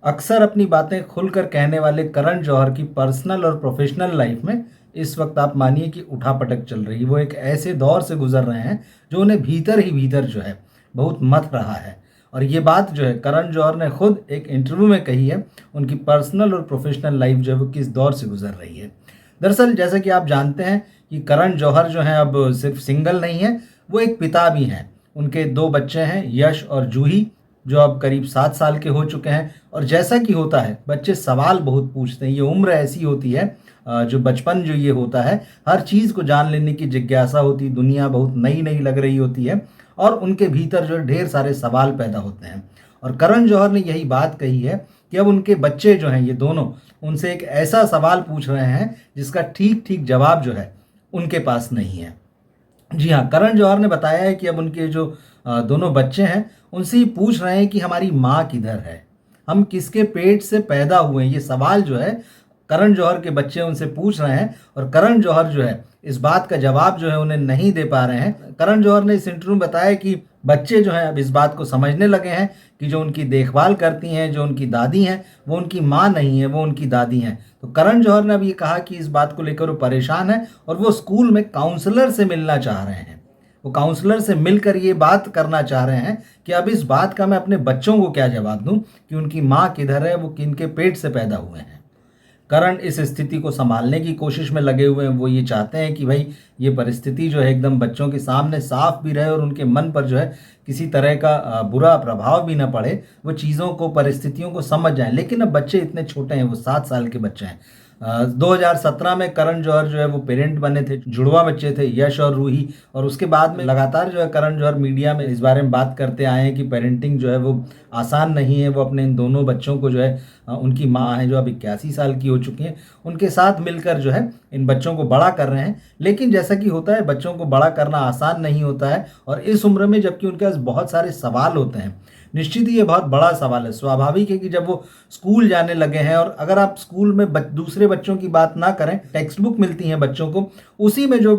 अक्सर अपनी बातें खुलकर कहने वाले करण जौहर की पर्सनल और प्रोफेशनल लाइफ में इस वक्त आप मानिए कि उठापटक चल रही है। वो एक ऐसे दौर से गुजर रहे हैं जो उन्हें भीतर ही भीतर जो है बहुत मथ रहा है। और ये बात जो है करण जौहर ने खुद एक इंटरव्यू में कही है। उनकी पर्सनल और प्रोफेशनल लाइफ जो है वो किस दौर से गुजर रही है। दरअसल जैसा कि आप जानते हैं कि करण जौहर जो हैं अब सिर्फ सिंगल नहीं है, वो एक पिता भी हैं। उनके दो बच्चे हैं, यश और जूही, जो अब करीब 7 साल के हो चुके हैं। और जैसा कि होता है, बच्चे सवाल बहुत पूछते हैं। ये उम्र ऐसी होती है, जो बचपन जो ये होता है, हर चीज़ को जान लेने की जिज्ञासा होती, दुनिया बहुत नई नई लग रही होती है और उनके भीतर जो है ढेर सारे सवाल पैदा होते हैं। और करण जौहर ने यही बात कही है कि अब उनके बच्चे जो हैं, ये दोनों, उनसे एक ऐसा सवाल पूछ रहे हैं जिसका ठीक ठीक जवाब जो है उनके पास नहीं है। जी हाँ, करण जौहर ने बताया है कि अब उनके जो दोनों बच्चे हैं, उनसे ये पूछ रहे हैं कि हमारी माँ किधर है, हम किसके पेट से पैदा हुए हैं। ये सवाल जो है करण जौहर के बच्चे उनसे पूछ रहे हैं और करण जौहर जो है इस बात का जवाब जो है उन्हें नहीं दे पा रहे हैं। करण जौहर ने इस इंटरव्यू में बताया कि बच्चे जो हैं अब इस बात को समझने लगे हैं कि जो उनकी देखभाल करती हैं, जो उनकी दादी हैं, वो उनकी माँ नहीं है, वो उनकी दादी हैं। तो करण जौहर ने अब ये कहा कि इस बात को लेकर वो परेशान है और वो स्कूल में काउंसलर से मिलना चाह रहे हैं। वो काउंसलर से मिलकर ये बात करना चाह रहे हैं कि अब इस बात का मैं अपने बच्चों को क्या जवाब दूं कि उनकी माँ किधर है, वो किनके पेट से पैदा हुए हैं। करण इस स्थिति को संभालने की कोशिश में लगे हुए हैं। वो ये चाहते हैं कि भाई ये परिस्थिति जो है एकदम बच्चों के सामने साफ भी रहे और उनके मन पर जो है किसी तरह का बुरा प्रभाव भी ना पड़े, वो चीज़ों को, परिस्थितियों को समझ जाएं। लेकिन अब बच्चे इतने छोटे हैं, वो 7 साल के बच्चे हैं। 2017 में करण जौहर जो है वो पेरेंट बने थे, जुड़वा बच्चे थे, यश और रूही। और उसके बाद में लगातार जो है करण जौहर मीडिया में इस बारे में बात करते आए हैं कि पेरेंटिंग जो है वो आसान नहीं है। वो अपने इन दोनों बच्चों को जो है, उनकी माँ है जो अब 81 साल की हो चुकी हैं, उनके साथ मिलकर जो है इन बच्चों को बड़ा कर रहे हैं। लेकिन जैसा कि होता है, बच्चों को बड़ा करना आसान नहीं होता है। और इस उम्र में जबकि उनके पास बहुत सारे सवाल होते हैं, निश्चित ही ये बहुत बड़ा सवाल है। स्वाभाविक है कि जब वो स्कूल जाने लगे हैं, और अगर आप स्कूल में दूसरे बच्चों की बात ना करें, टेक्स्ट बुक मिलती हैं बच्चों को, उसी में जो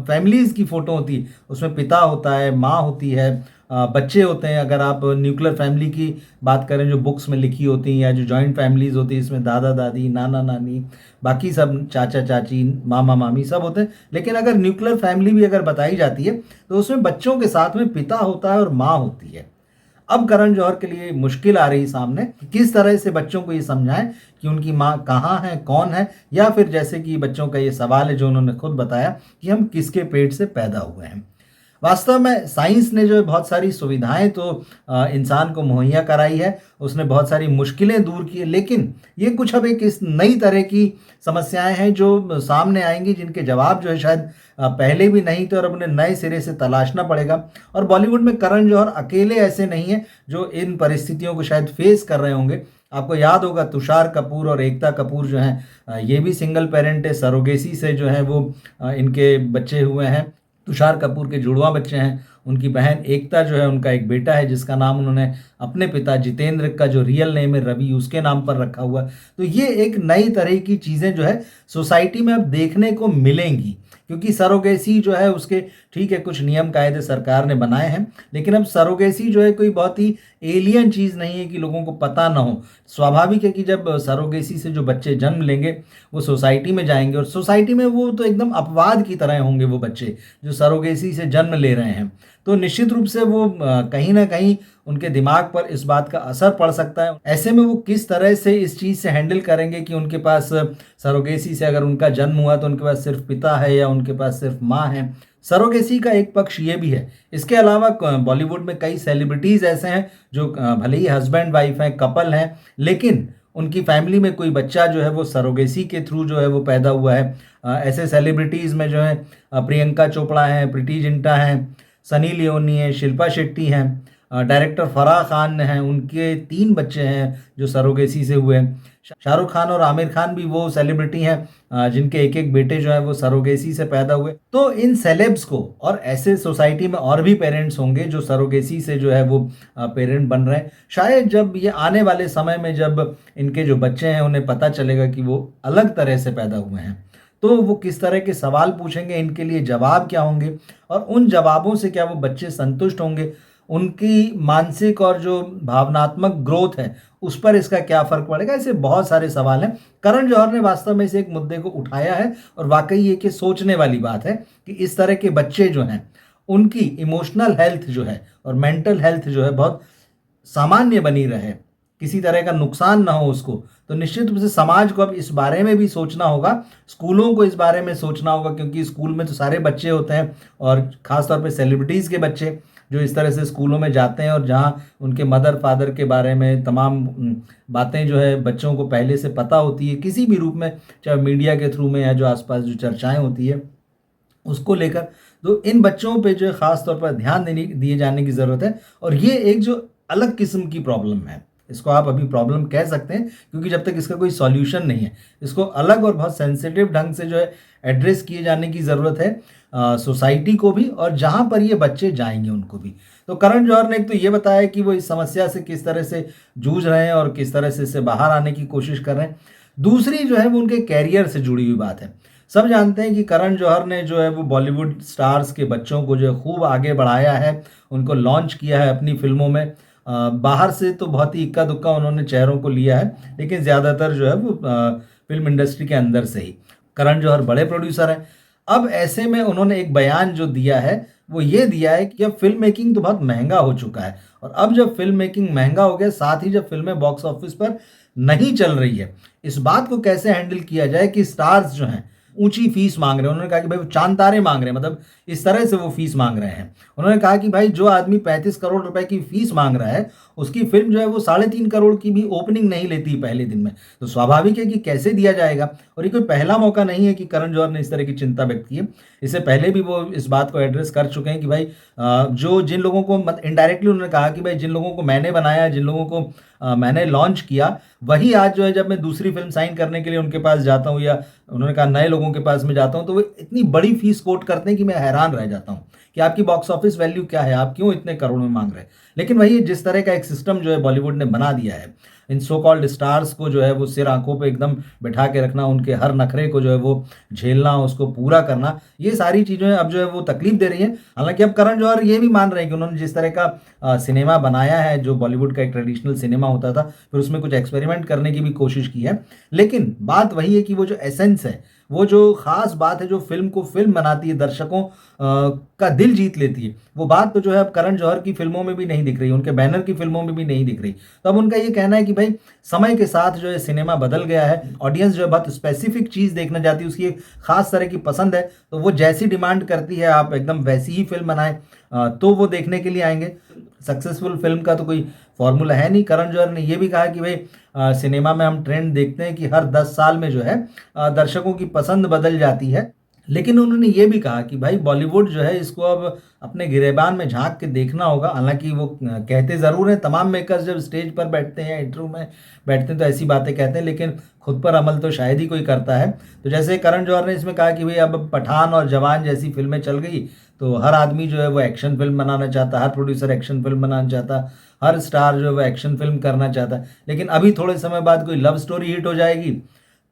फैमिलीज़ की फ़ोटो होती है, उसमें पिता होता है, माँ होती है, बच्चे होते हैं। अगर आप न्यूक्लियर फैमिली की बात करें जो बुक्स में लिखी होती हैं, या जो जॉइंट फैमिलीज़ होती है, इसमें दादा दादी, नाना नानी, बाकी सब चाचा चाची, मामा मामी सब होते हैं। लेकिन अगर न्यूक्लियर फैमिली भी अगर बताई जाती है तो उसमें बच्चों के साथ में पिता होता है और माँ होती है। अब करण जौहर के लिए मुश्किल आ रही सामने कि किस तरह से बच्चों को ये समझाएं कि उनकी माँ कहाँ है, कौन है, या फिर जैसे कि बच्चों का ये सवाल है जो उन्होंने खुद बताया कि हम किसके पेट से पैदा हुए हैं। वास्तव में साइंस ने जो है बहुत सारी सुविधाएं तो इंसान को मुहैया कराई है, उसने बहुत सारी मुश्किलें दूर की है। लेकिन ये कुछ अब एक इस नई तरह की समस्याएं हैं जो सामने आएंगी, जिनके जवाब जो है शायद पहले भी नहीं थे और अब उन्हें नए सिरे से तलाशना पड़ेगा। और बॉलीवुड में करण जौहर अकेले ऐसे नहीं हैं जो इन परिस्थितियों को शायद फेस कर रहे होंगे। आपको याद होगा तुषार कपूर और एकता कपूर जो हैं, ये भी सिंगल पेरेंट है, सरोगेसी से जो है वो इनके बच्चे हुए हैं। तुषार कपूर के जुड़वा बच्चे हैं। उनकी बहन एकता जो है, उनका एक बेटा है जिसका नाम उन्होंने अपने पिता जितेंद्र का जो रियल नेम है रवि, उसके नाम पर रखा हुआ। तो ये एक नई तरह की चीज़ें जो है सोसाइटी में अब देखने को मिलेंगी, क्योंकि सरोगेसी जो है उसके ठीक है कुछ नियम कायदे सरकार ने बनाए हैं, लेकिन अब सरोगेसी जो है कोई बहुत ही एलियन चीज़ नहीं है कि लोगों को पता ना हो। स्वाभाविक है कि जब सरोगेसी से जो बच्चे जन्म लेंगे वो सोसाइटी में जाएंगे, और सोसाइटी में वो तो एकदम अपवाद की तरह होंगे वो बच्चे जो सरोगेसी से जन्म ले रहे हैं। तो निश्चित रूप से वो कहीं ना कहीं उनके दिमाग पर इस बात का असर पड़ सकता है। ऐसे में वो किस तरह से इस चीज़ से हैंडल करेंगे कि उनके पास सरोगेसी से अगर उनका जन्म हुआ तो उनके पास सिर्फ पिता है या उनके पास सिर्फ माँ है। सरोगेसी का एक पक्ष ये भी है। इसके अलावा बॉलीवुड में कई सेलिब्रिटीज़ ऐसे हैं जो भले ही हस्बैंड वाइफ हैं, कपल हैं, लेकिन उनकी फैमिली में कोई बच्चा जो है वो सरोगेसी के थ्रू जो है वो पैदा हुआ है। ऐसे सेलिब्रिटीज़ में जो है प्रियंका चोपड़ा हैं, प्रीति जिंटा हैं, सनी लियोनी है, शिल्पा शेट्टी हैं, डायरेक्टर फराह खान हैं, उनके 3 बच्चे हैं जो सरोगेसी से हुए हैं। शाहरुख खान और आमिर खान भी वो सेलिब्रिटी हैं जिनके एक एक बेटे जो हैं वो सरोगेसी से पैदा हुए। तो इन सेलेब्स को, और ऐसे सोसाइटी में और भी पेरेंट्स होंगे जो सरोगेसी से जो है वो पेरेंट बन रहे हैं। शायद जब ये आने वाले समय में जब इनके जो बच्चे हैं उन्हें पता चलेगा कि वो अलग तरह से पैदा हुए हैं, तो वो किस तरह के सवाल पूछेंगे, इनके लिए जवाब क्या होंगे, और उन जवाबों से क्या वो बच्चे संतुष्ट होंगे, उनकी मानसिक और जो भावनात्मक ग्रोथ है उस पर इसका क्या फ़र्क पड़ेगा? ऐसे बहुत सारे सवाल हैं। करण जौहर ने वास्तव में इस एक मुद्दे को उठाया है और वाक़ई ये कि सोचने वाली बात है कि इस तरह के बच्चे जो हैं, उनकी इमोशनल हेल्थ जो है और मेंटल हेल्थ जो है बहुत सामान्य बनी रहे, किसी तरह का नुकसान ना हो उसको, तो निश्चित रूप से समाज को अब इस बारे में भी सोचना होगा, स्कूलों को इस बारे में सोचना होगा, क्योंकि स्कूल में तो सारे बच्चे होते हैं और ख़ास तौर पे सेलिब्रिटीज़ के बच्चे जो इस तरह से स्कूलों में जाते हैं और जहाँ उनके मदर फादर के बारे में तमाम बातें जो है बच्चों को पहले से पता होती है किसी भी रूप में, चाहे मीडिया के थ्रू में या जो आसपास जो चर्चाएँ होती है उसको लेकर। तो इन बच्चों पे जो है ख़ास तौर पर ध्यान दिए जाने की ज़रूरत है और ये एक जो अलग किस्म की प्रॉब्लम है, इसको आप अभी प्रॉब्लम कह सकते हैं क्योंकि जब तक इसका कोई सॉल्यूशन नहीं है, इसको अलग और बहुत सेंसिटिव ढंग से जो है एड्रेस किए जाने की ज़रूरत है सोसाइटी को भी और जहाँ पर ये बच्चे जाएंगे उनको भी। तो करण जौहर ने एक तो ये बताया कि वो इस समस्या से किस तरह से जूझ रहे हैं और किस तरह से इससे बाहर आने की कोशिश कर रहे हैं। दूसरी जो है वो उनके कैरियर से जुड़ी हुई बात है। सब जानते हैं कि करण जौहर ने जो है वो बॉलीवुड स्टार्स के बच्चों को जो है खूब आगे बढ़ाया है, उनको लॉन्च किया है अपनी फिल्मों में। बाहर से तो बहुत ही इक्का दुक्का उन्होंने चेहरों को लिया है, लेकिन ज़्यादातर जो है वो फिल्म इंडस्ट्री के अंदर से ही। करण जौहर बड़े प्रोड्यूसर हैं। अब ऐसे में उन्होंने एक बयान जो दिया है वो ये दिया है कि अब फिल्म मेकिंग तो बहुत महंगा हो चुका है और अब जब फिल्म मेकिंग महंगा हो गया, साथ ही जब फिल्में बॉक्स ऑफिस पर नहीं चल रही है, इस बात को कैसे हैंडल किया जाए कि स्टार्स जो हैं ऊंची फीस मांग रहे हैं। उन्होंने कहा कि भाई वो चांद तारे मांग रहे हैं, मतलब इस तरह से वो फीस मांग रहे हैं। उन्होंने कहा कि भाई जो आदमी 35 करोड़ रुपए की फीस मांग रहा है उसकी फिल्म जो है वो 3.5 करोड़ की भी ओपनिंग नहीं लेती पहले दिन में, तो स्वाभाविक है कि कैसे दिया जाएगा। और ये कोई पहला मौका नहीं है कि करण जौहर ने इस तरह की चिंता व्यक्त की है, इससे पहले भी वो इस बात को एड्रेस कर चुके हैं कि भाई जो जिन लोगों को इनडायरेक्टली उन्होंने कहा कि भाई जिन लोगों को मैंने बनाया, जिन लोगों को मैंने लॉन्च किया, वही आज जो है जब मैं दूसरी फिल्म साइन करने के लिए उनके पास जाता हूँ या उन्होंने कहा नए लोगों के पास में जाता हूँ, तो वो इतनी बड़ी फीस कोट करते हैं कि मैं हैरान रह जाता हूँ कि आपकी बॉक्स ऑफिस वैल्यू क्या है, आप क्यों इतने करोड़ में मांग रहे हैं। लेकिन वही जिस तरह का एक सिस्टम जो है बॉलीवुड ने बना दिया है, इन सो कॉल्ड स्टार्स को जो है वो सिर आंखों पे एकदम बैठा के रखना, उनके हर नखरे को जो है वो झेलना, उसको पूरा करना, ये सारी चीज़ें अब जो है वो तकलीफ दे रही हैं। हालांकि अब करण जौहर ये भी मान रहे हैं कि उन्होंने जिस तरह का सिनेमा बनाया है, जो बॉलीवुड का एक ट्रेडिशनल सिनेमा होता था, फिर उसमें कुछ एक्सपेरिमेंट करने की भी कोशिश की है। लेकिन बात वही है कि वो जो एसेंस है, वो जो ख़ास बात है जो फिल्म को फिल्म बनाती है, दर्शकों का दिल जीत लेती है, वो बात तो जो है अब करण जौहर की फिल्मों में भी नहीं दिख रही, उनके बैनर की फिल्मों में भी नहीं दिख रही। तो अब उनका ये कहना है कि भाई समय के साथ जो है सिनेमा बदल गया है, ऑडियंस जो है बहुत स्पेसिफिक चीज़ देखना चाहती है, उसकी एक खास तरह की पसंद है, तो वो जैसी डिमांड करती है आप एकदम वैसी ही फिल्म बनाएं तो वो देखने के लिए आएंगे। सक्सेसफुल फिल्म का तो कोई फॉर्मूला है नहीं। करण जौहर ने ये भी कहा कि भाई सिनेमा में हम ट्रेंड देखते हैं कि हर 10 साल में जो है दर्शकों की पसंद बदल जाती है। लेकिन उन्होंने ये भी कहा कि भाई बॉलीवुड जो है इसको अब अपने गिरेबान में झांक के देखना होगा। हालांकि वो कहते ज़रूर हैं, तमाम मेकर्स जब स्टेज पर बैठते हैं, इंटरव्यू में बैठते हैं तो ऐसी बातें कहते हैं, लेकिन खुद पर अमल तो शायद ही कोई करता है। तो जैसे करण जौहर ने इसमें कहा कि भाई अब पठान और जवान जैसी फिल्में चल गई तो हर आदमी जो है वो एक्शन फिल्म बनाना चाहता, हर प्रोड्यूसर एक्शन फिल्म बनाना चाहता, हर स्टार जो है वो एक्शन फिल्म करना चाहता है। लेकिन अभी थोड़े समय बाद कोई लव स्टोरी हिट हो जाएगी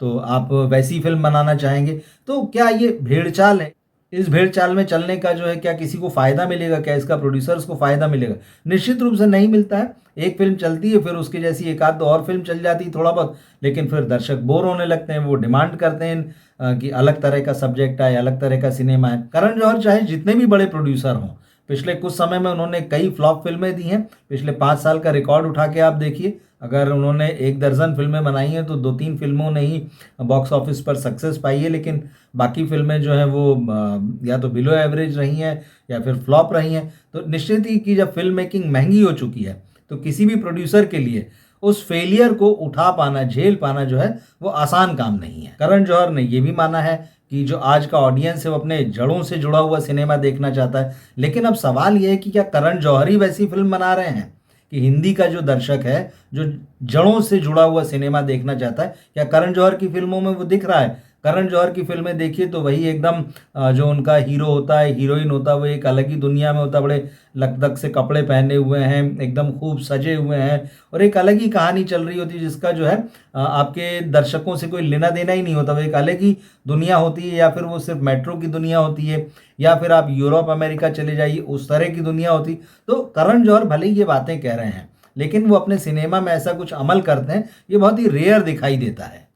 तो आप वैसी फिल्म बनाना चाहेंगे। तो क्या ये भेड़चाल है? इस भेड़चाल में चलने का जो है क्या किसी को फ़ायदा मिलेगा? क्या इसका प्रोड्यूसर्स को फ़ायदा मिलेगा? निश्चित रूप से नहीं मिलता है। एक फिल्म चलती है, फिर उसकी जैसी एक आध दो और फिल्म चल जाती है थोड़ा बहुत, लेकिन फिर दर्शक बोर होने लगते हैं, वो डिमांड करते हैं कि अलग तरह का सब्जेक्ट आए, अलग तरह का सिनेमा है। करण जौहर चाहे जितने भी बड़े प्रोड्यूसर हों, पिछले कुछ समय में उन्होंने कई फ्लॉप फिल्में दी हैं। पिछले 5 साल का रिकॉर्ड उठा के आप देखिए, अगर उन्होंने 1 दर्जन फिल्में बनाई हैं तो 2-3 फिल्मों ने ही बॉक्स ऑफिस पर सक्सेस पाई है, लेकिन बाकी फिल्में जो हैं वो या तो बिलो एवरेज रही हैं या फिर फ्लॉप रही हैं। तो निश्चित ही कि जब फिल्म मेकिंग महंगी हो चुकी है तो किसी भी प्रोड्यूसर के लिए उस फेलियर को उठा पाना, झेल पाना जो है वो आसान काम नहीं है। करण जौहर ने ये भी माना है कि जो आज का ऑडियंस है वो अपने जड़ों से जुड़ा हुआ सिनेमा देखना चाहता है। लेकिन अब सवाल ये है कि क्या करण जौहर ही वैसी फिल्म बना रहे हैं कि हिंदी का जो दर्शक है, जो जड़ों से जुड़ा हुआ सिनेमा देखना चाहता है, क्या करण जौहर की फिल्मों में वो दिख रहा है? करण जौहर की फिल्में देखिए तो वही एकदम जो उनका हीरो होता है, हीरोइन होता है, वो एक अलग ही दुनिया में होता है, बड़े लकदक से कपड़े पहने हुए हैं, एकदम खूब सजे हुए हैं और एक अलग ही कहानी चल रही होती है जिसका जो है आपके दर्शकों से कोई लेना देना ही नहीं होता। वो एक अलग ही दुनिया होती है, या फिर वो सिर्फ मेट्रो की दुनिया होती है, या फिर आप यूरोप अमेरिका चले जाइए उस तरह की दुनिया होती। तो करण जौहर भले ही ये बातें कह रहे हैं, लेकिन वो अपने सिनेमा में ऐसा कुछ अमल करते हैं, ये बहुत ही रेयर दिखाई देता है।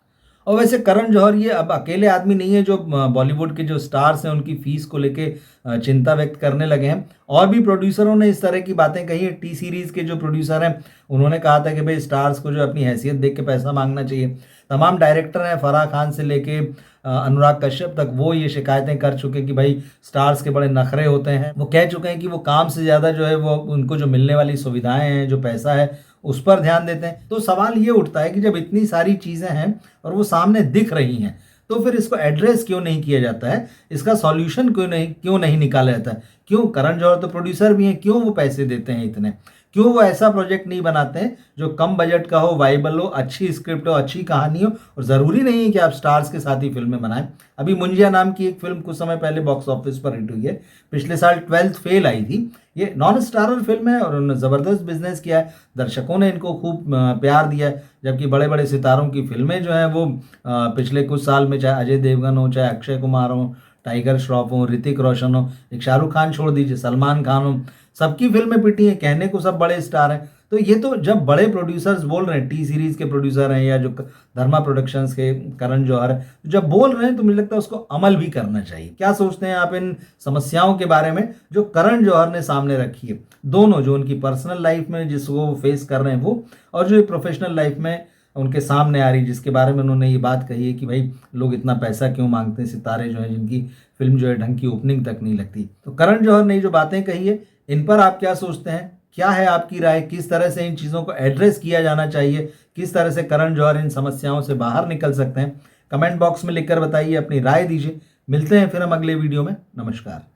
और वैसे करण जौहर ये अब अकेले आदमी नहीं है जो बॉलीवुड के जो स्टार्स हैं उनकी फीस को लेके चिंता व्यक्त करने लगे हैं। और भी प्रोड्यूसरों ने इस तरह की बातें कही है। टी सीरीज़ के जो प्रोड्यूसर हैं उन्होंने कहा था कि भाई स्टार्स को जो अपनी हैसियत देख के पैसा मांगना चाहिए। तमाम डायरेक्टर हैं, फराह खान से लेके अनुराग कश्यप तक, वो ये शिकायतें कर चुके हैं कि भाई स्टार्स के बड़े नखरे होते हैं। वो कह चुके हैं कि वो काम से ज़्यादा जो है वो उनको जो मिलने वाली सुविधाएं हैं, जो पैसा है, उस पर ध्यान देते हैं। तो सवाल ये उठता है कि जब इतनी सारी चीज़ें हैं और वो सामने दिख रही हैं, तो फिर इसको एड्रेस क्यों नहीं किया जाता है, इसका सॉल्यूशन क्यों नहीं निकाला जाता है? क्यों करण जौहर तो प्रोड्यूसर भी हैं, क्यों वो पैसे देते हैं इतने? क्यों वो ऐसा प्रोजेक्ट नहीं बनाते हैं जो कम बजट का हो, वाइबल हो, अच्छी स्क्रिप्ट हो, अच्छी कहानी हो? और ज़रूरी नहीं है कि आप स्टार्स के साथ ही फिल्में बनाएं। अभी मुंजिया नाम की एक फिल्म कुछ समय पहले बॉक्स ऑफिस पर हिट हुई है, पिछले साल 12th फेल आई थी। ये नॉन स्टारर फिल्म है और उन्होंने ज़बरदस्त बिजनेस किया है, दर्शकों ने इनको खूब प्यार दिया है। जबकि बड़े बड़े सितारों की फिल्में जो हैं वो पिछले कुछ साल में, चाहे अजय देवगन हो, चाहे अक्षय कुमार हो, टाइगर श्रॉफ हो, ऋतिक रोशन हो, एक शाहरुख खान छोड़ दीजिए, सलमान खान हो, सबकी फिल्में पिटी हैं। कहने को सब बड़े स्टार हैं। तो ये तो जब बड़े प्रोड्यूसर्स बोल रहे हैं, टी सीरीज़ के प्रोड्यूसर हैं या जो धर्मा प्रोडक्शंस के करण जौहर हैं, जब बोल रहे हैं तो मुझे लगता है उसको अमल भी करना चाहिए। क्या सोचते हैं आप इन समस्याओं के बारे में जो करण जौहर ने सामने रखी है? दोनों, जो उनकी पर्सनल लाइफ में जिसको वो फेस कर रहे हैं वो, और जो प्रोफेशनल लाइफ में उनके सामने आ रही, जिसके बारे में उन्होंने ये बात कही है कि भाई लोग इतना पैसा क्यों मांगते हैं, सितारे जो हैं जिनकी फिल्म जो है ढंग की ओपनिंग तक नहीं लगती। तो करण जौहर ने जो बातें कही है, इन पर आप क्या सोचते हैं? क्या है आपकी राय? किस तरह से इन चीज़ों को एड्रेस किया जाना चाहिए? किस तरह से करण जौहर इन समस्याओं से बाहर निकल सकते हैं? कमेंट बॉक्स में लिखकर बताइए, अपनी राय दीजिए। मिलते हैं फिर हम अगले वीडियो में। नमस्कार।